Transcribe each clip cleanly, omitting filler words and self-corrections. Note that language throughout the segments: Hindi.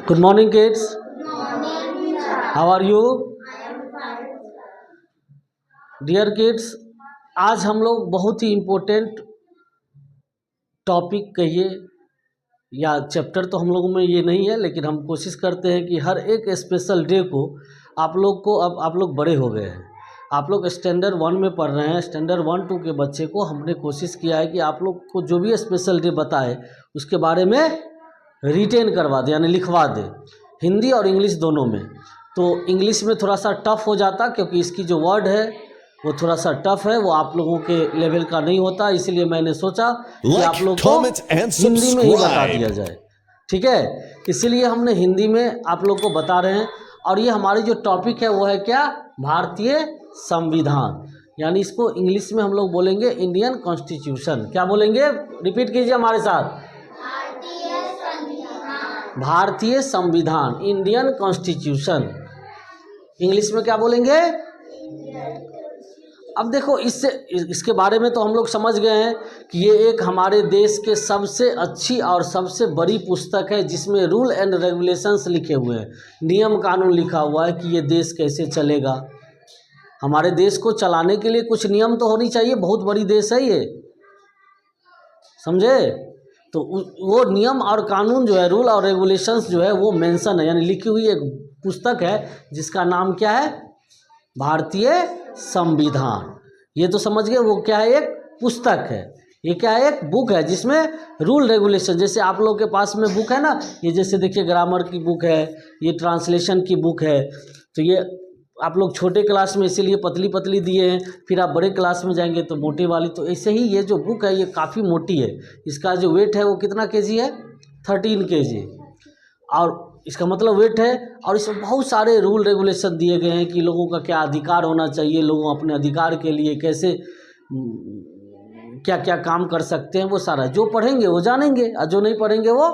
Good morning, kids. How are you? Dear kids, आज हम लोग बहुत ही इम्पोर्टेंट टॉपिक कहिए या चैप्टर तो हम लोगों में ये नहीं है, लेकिन हम कोशिश करते हैं कि हर एक स्पेशल डे को आप लोग को, अब आप लोग बड़े हो गए हैं, आप लोग स्टैंडर्ड 1 में पढ़ रहे हैं। स्टैंडर्ड 1-2 के बच्चे को हमने कोशिश किया है कि आप लोग को जो भी स्पेशल डे बताए उसके बारे में रिटेन करवा दे, यानी लिखवा दे, हिंदी और इंग्लिश दोनों में। तो इंग्लिश में थोड़ा सा टफ हो जाता क्योंकि इसकी जो वर्ड है वो थोड़ा सा टफ है, वो आप लोगों के लेवल का नहीं होता, इसलिए मैंने सोचा कि आप लोग को हिंदी में ही बता दिया जाए। ठीक है, इसीलिए हमने हिंदी में आप लोग को बता रहे हैं। और ये हमारी जो टॉपिक है वो है क्या? भारतीय संविधान, यानी इसको इंग्लिश में हम लोग बोलेंगे इंडियन कॉन्स्टिट्यूशन। क्या बोलेंगे? रिपीट कीजिए हमारे साथ। भारतीय संविधान, इंडियन कॉन्स्टिट्यूशन। इंग्लिश में क्या बोलेंगे? अब देखो, इसके बारे में तो हम लोग समझ गए हैं कि ये एक हमारे देश के सबसे अच्छी और सबसे बड़ी पुस्तक है जिसमें रूल एंड रेगुलेशंस लिखे हुए हैं, नियम कानून लिखा हुआ है कि ये देश कैसे चलेगा। हमारे देश को चलाने के लिए कुछ नियम तो होनी चाहिए, बहुत बड़ी देश है ये, समझे? तो वो नियम और कानून जो है, रूल और रेगुलेशंस जो है वो मेंशन है, यानी लिखी हुई एक पुस्तक है जिसका नाम क्या है? भारतीय संविधान। ये तो समझ गए वो क्या है? एक पुस्तक है। ये क्या है? एक बुक है जिसमें रूल रेगुलेशन, जैसे आप लोग के पास में बुक है ना, ये जैसे देखिए ग्रामर की बुक है, ये ट्रांसलेशन की बुक है। तो ये आप लोग छोटे क्लास में इसीलिए पतली पतली दिए हैं, फिर आप बड़े क्लास में जाएंगे तो मोटे वाली। तो ऐसे ही ये जो बुक है ये काफ़ी मोटी है, इसका जो वेट है वो कितना केजी है? 13 केजी। और इसका मतलब वेट है, और इसमें बहुत सारे रूल रेगुलेशन दिए गए हैं कि लोगों का क्या अधिकार होना चाहिए, लोगों अपने अधिकार के लिए कैसे क्या क्या काम कर सकते हैं, वो सारा जो पढ़ेंगे वो जानेंगे और जो नहीं पढ़ेंगे वो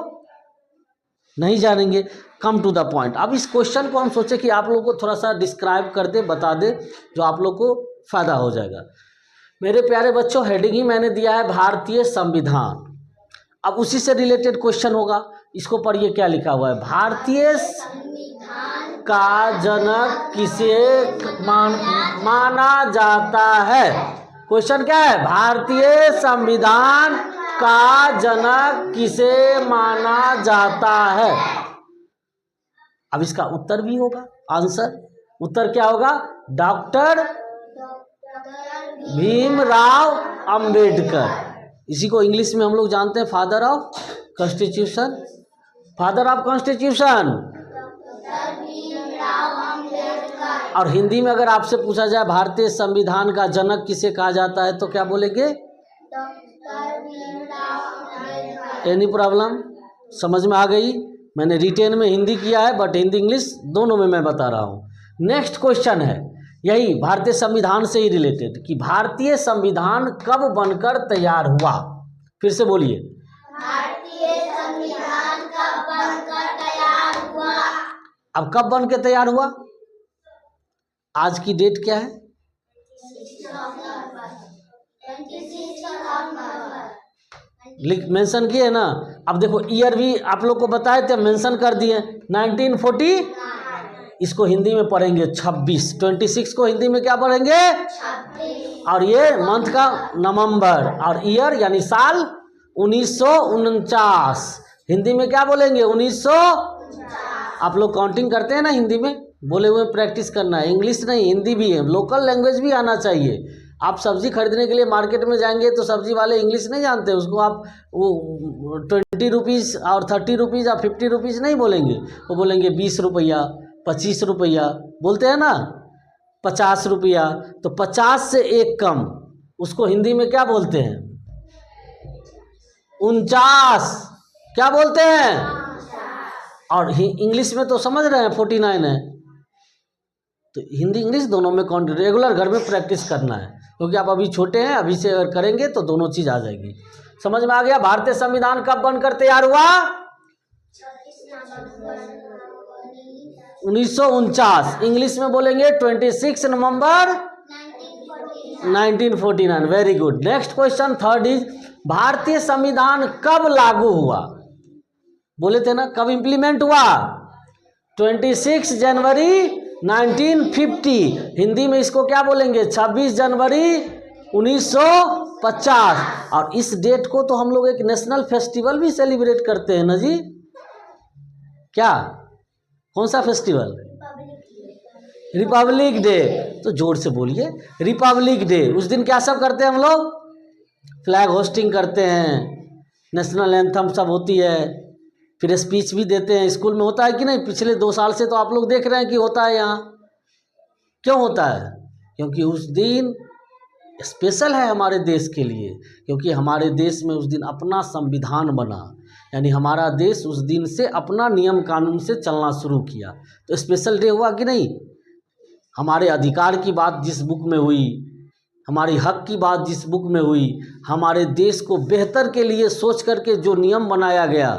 नहीं जानेंगे। Come to the point. अब इस क्वेश्चन को हम सोचे कि आप लोगों को थोड़ा सा डिस्क्राइब कर दे, बता दे, जो आप लोग को फ़ायदा हो जाएगा। मेरे प्यारे बच्चों, हेडिंग ही मैंने दिया है भारतीय संविधान। अब उसी से रिलेटेड क्वेश्चन होगा, इसको पढ़िए क्या लिखा हुआ है। भारतीय संविधान का जनक किसे माना जाता है? क्वेश्चन क्या है? भारतीय संविधान का जनक किसे माना जाता है? अब इसका उत्तर भी होगा, आंसर उत्तर क्या होगा? डॉक्टर भीमराव अंबेडकर। इसी को इंग्लिश में हम लोग जानते हैं father of constitution. Father of constitution. और हिंदी में अगर आपसे पूछा जाए भारतीय संविधान का जनक किसे कहा जाता है तो क्या बोलेंगे? Any problem? समझ में आ गई? मैंने रिटेन में हिंदी किया है, बट हिंदी इंग्लिश दोनों में मैं बता रहा हूँ। नेक्स्ट क्वेश्चन है यही भारतीय संविधान से ही रिलेटेड कि भारतीय संविधान कब बनकर तैयार हुआ? फिर से बोलिए। भारतीय संविधान कब बनकर तैयार हुआ? अब कब बन के तैयार हुआ? आज की डेट क्या है? 26 मेंशन किए ना। अब देखो ईयर भी आप लोग को बताए थे, मेंशन कर दिए 1940। इसको हिंदी में पढ़ेंगे 26 को हिंदी में क्या पढ़ेंगे? 26। और ये मंथ का नवंबर, और ईयर यानी साल 1949। हिंदी में क्या बोलेंगे? 1949। आप लोग काउंटिंग करते हैं ना हिंदी में, बोले हुए प्रैक्टिस करना है। इंग्लिश नहीं, हिंदी भी है, लोकल लैंग्वेज भी आना चाहिए। आप सब्जी खरीदने के लिए मार्केट में जाएंगे तो सब्जी वाले इंग्लिश नहीं जानते, उसको आप वो 20 रुपीज़ और 30 रुपीज़ और 50 रुपीज़ नहीं बोलेंगे, वो बोलेंगे 20 रुपया, 25 रुपया बोलते हैं ना, 50 रुपया। तो 50 से एक कम उसको हिंदी में क्या बोलते हैं? 49। क्या बोलते हैं? और इंग्लिश में तो समझ रहे हैं 49 है। तो हिंदी इंग्लिश दोनों में रेगुलर घर में प्रैक्टिस करना है, क्योंकि आप अभी छोटे हैं, अभी से अगर करेंगे तो दोनों चीज़ आ जाएगी। समझ में आ गया? भारतीय संविधान कब बनकर तैयार हुआ? 1949। इंग्लिश में बोलेंगे 26 नवंबर 1949। Very good. Next question third is, भारतीय संविधान कब लागू हुआ? बोले थे ना कब इंप्लीमेंट हुआ? 26 जनवरी 1950। हिंदी में इसको क्या बोलेंगे? 26 जनवरी 1950। और इस डेट को तो हम लोग एक नेशनल फेस्टिवल भी सेलिब्रेट करते हैं ना जी। क्या? कौन सा फेस्टिवल? Republic day. तो जोर से बोलिए, रिपब्लिक डे। उस दिन क्या सब करते हैं हम लोग? फ्लैग होस्टिंग करते हैं, नेशनल एंथम सब होती है, फिर स्पीच भी देते हैं। स्कूल में होता है कि नहीं? पिछले 2 साल से तो आप लोग देख रहे हैं कि होता है यहाँ। क्यों होता है? क्योंकि उस दिन स्पेशल है हमारे देश के लिए, क्योंकि हमारे देश में उस दिन अपना संविधान बना, यानी हमारा देश उस दिन से अपना नियम कानून से चलना शुरू किया। तो स्पेशल डे हुआ कि नहीं? हमारे अधिकार की बात जिस बुक में हुई, हमारी हक की बात जिस बुक में हुई, हमारे देश को बेहतर के लिए सोच करके जो नियम बनाया गया,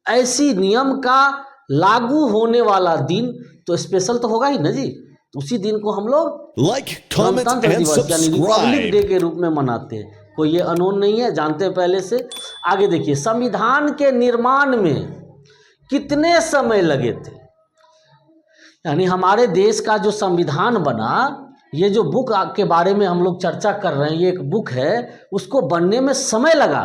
ऐसी नियम का लागू होने वाला दिन तो स्पेशल तो होगा ही ना जी। तो उसी दिन को हम लोग गणतंत्र दिवस यानी रिपब्लिक डे के रूप में मनाते हैं। कोई ये अनोन नहीं है, जानते हैं पहले से। आगे देखिए, संविधान के निर्माण में कितने समय लगे थे? यानी हमारे देश का जो संविधान बना, ये जो बुक के बारे में हम लोग चर्चा कर रहे हैं, ये एक बुक है, उसको बनने में समय लगा।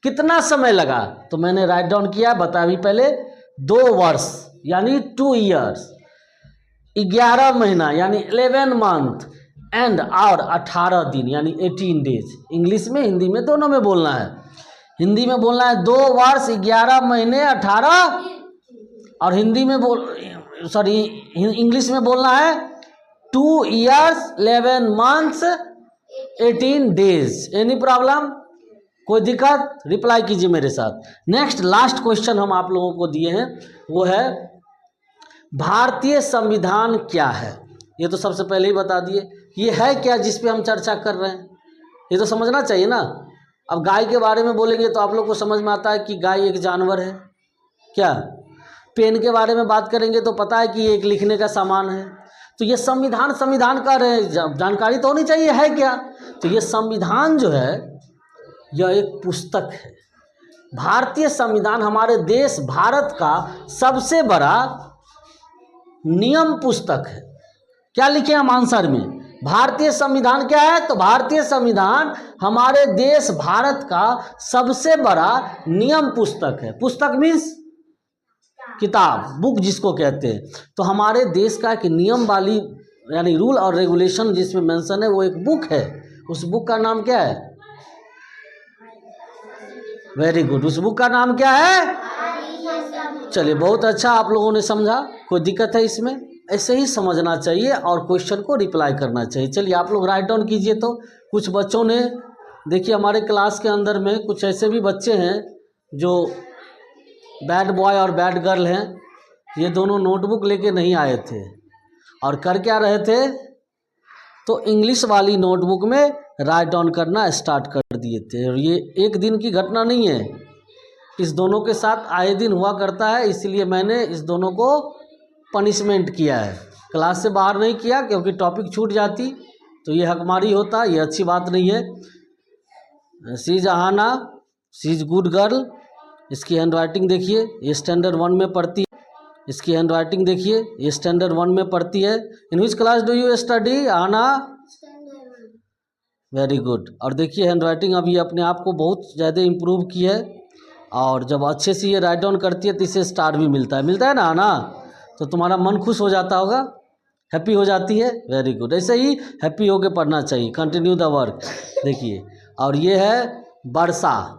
कितना समय लगा? तो मैंने राइट डाउन किया, बता भी पहले। 2 वर्ष यानी 2 ईयर्स, 11 महीना यानी 11 मंथ, एंड और 18 दिन यानी 18 डेज। इंग्लिश में, हिंदी में, दोनों में बोलना है। हिंदी में बोलना है 2 वर्ष 11 महीने 18, और हिंदी में इंग्लिश में बोलना है 2 years 11 months 18 days. Any problem? कोई दिक्कत? रिप्लाई कीजिए मेरे साथ। नेक्स्ट लास्ट क्वेश्चन हम आप लोगों को दिए हैं, वो है भारतीय संविधान क्या है? ये तो सबसे पहले ही बता दिए। ये है क्या जिस पे हम चर्चा कर रहे हैं? ये तो समझना चाहिए ना। अब गाय के बारे में बोलेंगे तो आप लोग को समझ में आता है कि गाय एक जानवर है। क्या? पेन के बारे में बात करेंगे तो पता है कि ये एक लिखने का सामान है। तो ये संविधान कर रहे हैं, जानकारी तो होनी चाहिए है क्या। तो ये संविधान जो है, यह एक पुस्तक है। भारतीय संविधान हमारे देश भारत का सबसे बड़ा नियम पुस्तक है। क्या लिखे हम आंसर में? भारतीय संविधान क्या है? तो भारतीय संविधान हमारे देश भारत का सबसे बड़ा नियम पुस्तक है। पुस्तक मीन्स किताब, बुक जिसको कहते हैं। तो हमारे देश का एक नियम वाली यानी रूल और रेगुलेशन जिसमें मेंशन है, वो एक बुक है। उस बुक का नाम क्या है? Very good. उस बुक का नाम क्या है? चलिए, बहुत अच्छा, आप लोगों ने समझा। कोई दिक्कत है इसमें? ऐसे ही समझना चाहिए और क्वेश्चन को रिप्लाई करना चाहिए। चलिए, आप लोग राइट डाउन कीजिए। तो कुछ बच्चों ने, देखिए हमारे क्लास के अंदर में कुछ ऐसे भी बच्चे हैं जो बैड बॉय और बैड गर्ल हैं। ये दोनों नोटबुक लेके नहीं आए थे, और कर क्या रहे थे? तो इंग्लिश वाली नोटबुक में राइट डाउन करना स्टार्ट कर दिए थे। और ये एक दिन की घटना नहीं है, इस दोनों के साथ आए दिन हुआ करता है। इसलिए मैंने इस दोनों को पनिशमेंट किया है, क्लास से बाहर नहीं किया, क्योंकि टॉपिक छूट जाती तो ये हकमारी होता, ये अच्छी बात नहीं है। She is Ahana, she is good girl. इसकी हैंड राइटिंग देखिए, ये स्टैंडर्ड 1 में पढ़ती है। इसकी हैंड राइटिंग देखिए, ये स्टैंडर्ड 1 में पढ़ती है। In which class do you study Ahana? Very good. और देखिए हैंड राइटिंग अभी अपने आप को बहुत ज़्यादा इम्प्रूव की है, और जब अच्छे से ये राइट डाउन करती है तो इसे स्टार भी मिलता है ना आना। तो तुम्हारा मन खुश हो जाता होगा, हैप्पी हो जाती है। Very good. ऐसे ही हैप्पी होके पढ़ना चाहिए। Continue the work. देखिए, और ये है वर्षा।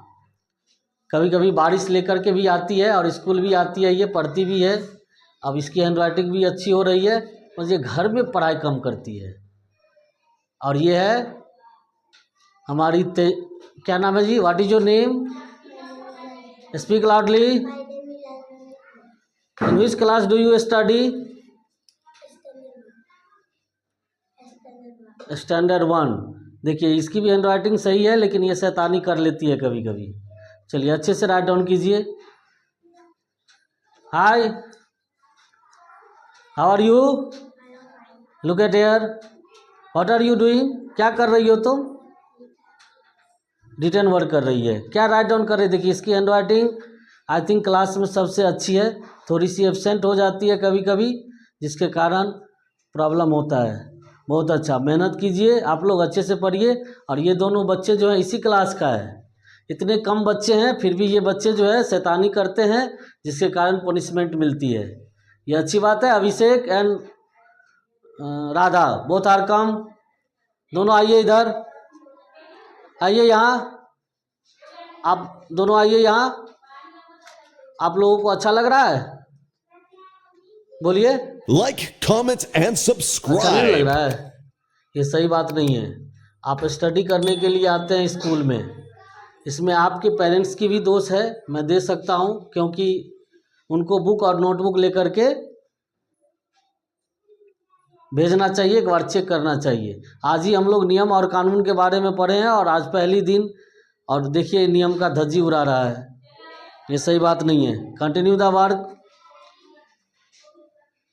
कभी कभी बारिश लेकर के भी आती है और स्कूल भी आती है, ये पढ़ती भी है। अब इसकी हैंड राइटिंग भी अच्छी हो रही है, और ये घर में पढ़ाई कम करती है। और ये है हमारी क्या नाम है जी? What is your name? Speak loudly. In which class do you study? Standard 1। देखिए, इसकी भी हैंड राइटिंग सही है, लेकिन ये शैतानी कर लेती है कभी कभी। चलिए, अच्छे से राइट डाउन कीजिए। Hi, how are you? Look at here. What are you doing? क्या कर रही हो तुम? रिटन वर्क कर रही है। क्या राइट डाउन कर रही है? देखिए, इसकी hand writing I think class में सबसे अच्छी है। थोड़ी सी एब्सेंट हो जाती है कभी कभी, जिसके कारण प्रॉब्लम होता है। बहुत अच्छा, मेहनत कीजिए आप लोग, अच्छे से पढ़िए। और ये दोनों बच्चे जो हैं इसी क्लास का है, इतने कम बच्चे हैं फिर भी ये बच्चे जो है शैतानी करते हैं, जिसके कारण पनिशमेंट मिलती है। ये अच्छी बात है। अभिषेक एंड राधा बोथ आर कम, दोनों आइए इधर, आइए यहाँ, आप दोनों आइए यहाँ। आप लोगों को अच्छा लग रहा है? बोलिए। Like, comment, and अच्छा नहीं लग subscribe. रहा है? ये सही बात नहीं है। आप स्टडी करने के लिए आते हैं स्कूल में, इसमें आपके पेरेंट्स की भी दोष है, मैं दे सकता हूँ, क्योंकि उनको बुक और नोटबुक लेकर के भेजना चाहिए, एक बार चेक करना चाहिए। आज ही हम लोग नियम और कानून के बारे में पढ़े हैं और आज पहली दिन, और देखिए नियम का धज्जी उड़ा रहा है, ये सही बात नहीं है। Continue the work.